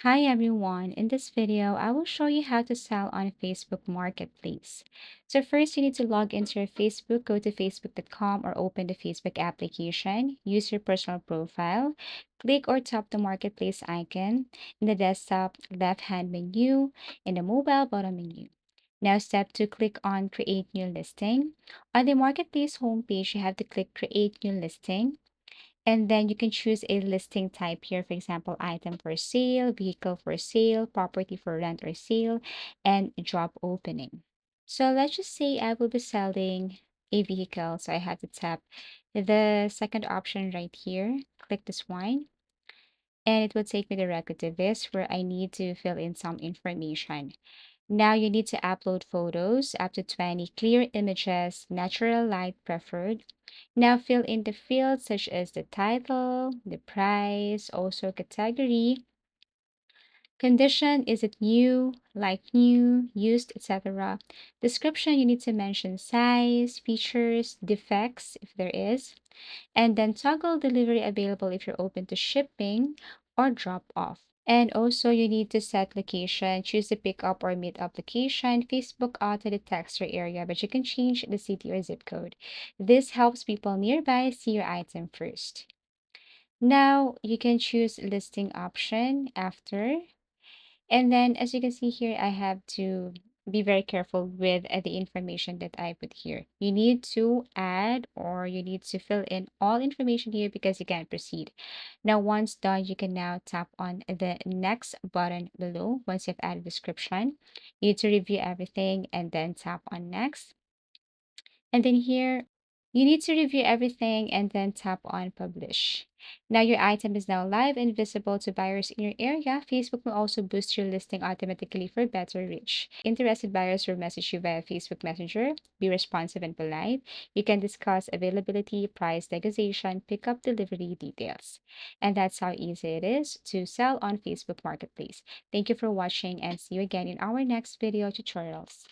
Hi everyone, in this video, I will show you how to sell on Facebook Marketplace. So first, you need to log into your Facebook, go to facebook.com or open the Facebook application, use your personal profile, click or tap the Marketplace icon in the desktop left-hand menu, in the mobile bottom menu. Now step 2, click on Create New Listing. On the Marketplace homepage, you have to click Create New Listing. And then you can choose a listing type here, for example, item for sale, vehicle for sale, property for rent or sale, and job opening. So let's just say I will be selling a vehicle. So I have to tap the second option right here, click this one, and it will take me directly to this where I need to fill in some information. Now you need to upload photos, up to 20 clear images, natural light preferred. Now fill in the fields such as the title, the price, also category, condition, is it new, like new, used, etc. Description, you need to mention size, features, defects if there is, and then toggle delivery available if you're open to shipping or drop off. And also you need to set location, choose the pickup or meet up location. Facebook auto detects your area, but you can change the city or zip code. This helps people nearby see your item first. Now you can choose listing option after. And then as you can see here, I have to be very careful with the information that I put here. You need to add or you need to fill in all information here because you can't proceed. Now, once done, you can now tap on the next button below. Once you've added description, you need to review everything and then tap on next. And then here, you need to review everything and then tap on publish. Now your item is now live and visible to buyers in your area. Facebook will also boost your listing automatically for better reach. Interested buyers will message you via Facebook Messenger. Be responsive and polite. You can discuss availability, price, negotiation, pickup, delivery details. And that's how easy it is to sell on Facebook Marketplace. Thank you for watching and see you again in our next video tutorials.